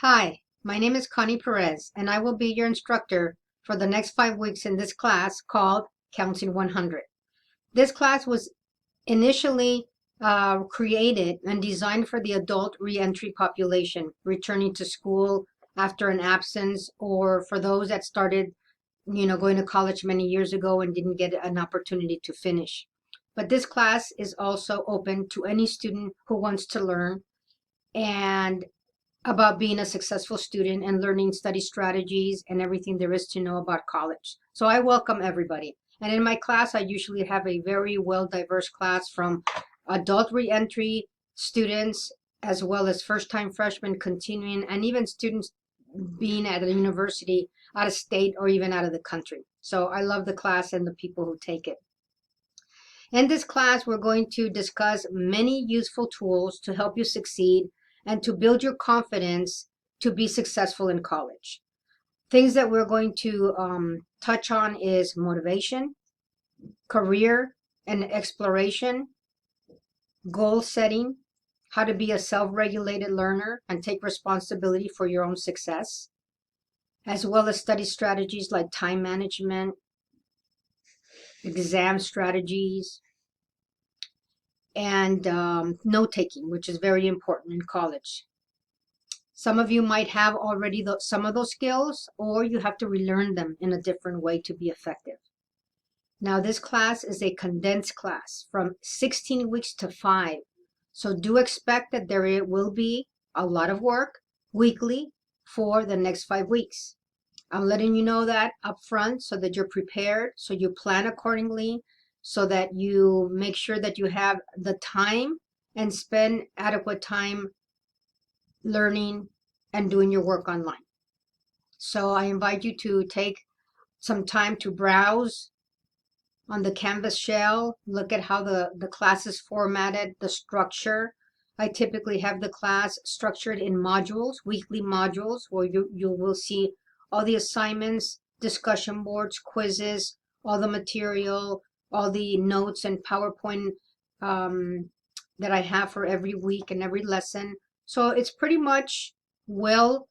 Hi, my name is Connie Perez, and I will be your instructor for the next 5 weeks in this class called Counting 100. This class was initially created and designed for the adult reentry population, returning to school after an absence, or for those that started, going to college many years ago and didn't get an opportunity to finish. But this class is also open to any student who wants to learn and about being a successful student and learning study strategies and everything there is to know about college. So I welcome everybody. And in my class, I usually have a very well diverse class from adult reentry students, as well as first time freshmen continuing, and even students being at a university out of state or even out of the country. So I love the class and the people who take it. In this class, we're going to discuss many useful tools to help you succeed and to build your confidence to be successful in college. Things that we're going to touch on is motivation, career and exploration, goal setting, how to be a self-regulated learner and take responsibility for your own success, as well as study strategies like time management, exam strategies, and note-taking, which is very important in college. Some of you might have already some of those skills, or you have to relearn them in a different way to be effective. Now, this class is a condensed class from 16 weeks to 5. So do expect that there will be a lot of work weekly for the next 5 weeks. I'm letting you know that up front so that you're prepared, so you plan accordingly, so that you make sure that you have the time and spend adequate time learning and doing your work online. So I invite you to take some time to browse on the Canvas shell, look at how the class is formatted, the structure. I typically have the class structured in modules, weekly modules, where you will see all the assignments, discussion boards, quizzes, all the material, all the notes and PowerPoint that I have for every week and every lesson. So it's pretty much well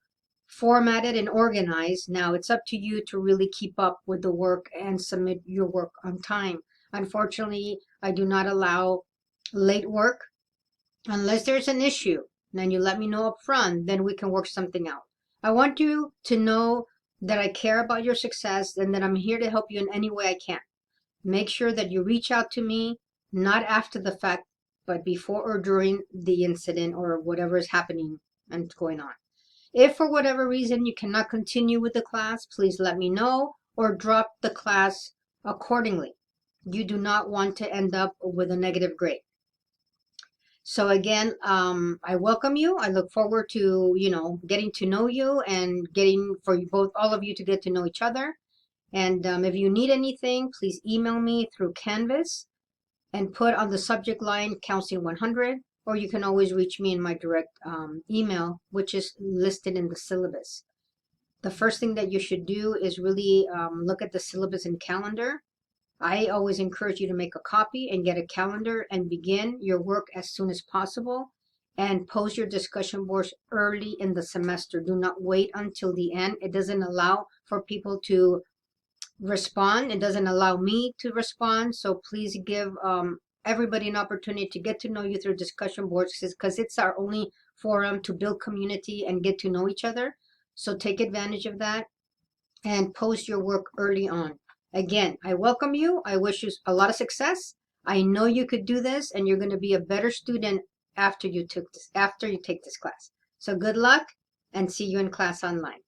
formatted and organized. Now it's up to you to really keep up with the work and submit your work on time. Unfortunately, I do not allow late work unless there's an issue. Then you let me know up front, then we can work something out. I want you to know that I care about your success and that I'm here to help you in any way I can. Make sure that you reach out to me, not after the fact, but before or during the incident or whatever is happening and going on. If for whatever reason you cannot continue with the class, please let me know or drop the class accordingly. You do not want to end up with a negative grade. So again, I welcome you. I look forward to, getting to know you and getting for you both, all of you to get to know each other. And if you need anything, please email me through Canvas and put on the subject line Counseling 100, or you can always reach me in my direct email, which is listed in the syllabus. The first thing that you should do is really look at the syllabus and calendar. I always encourage you to make a copy and get a calendar and begin your work as soon as possible and post your discussion boards early in the semester. Do not wait until the end. It doesn't allow for people to respond. It doesn't allow me to respond. So please give everybody an opportunity to get to know you through discussion boards because it's our only forum to build community and get to know each other. So take advantage of that and post your work early on. Again, I welcome you. I wish you a lot of success. I know you could do this and you're going to be a better student after you take this class. So good luck and see you in class online.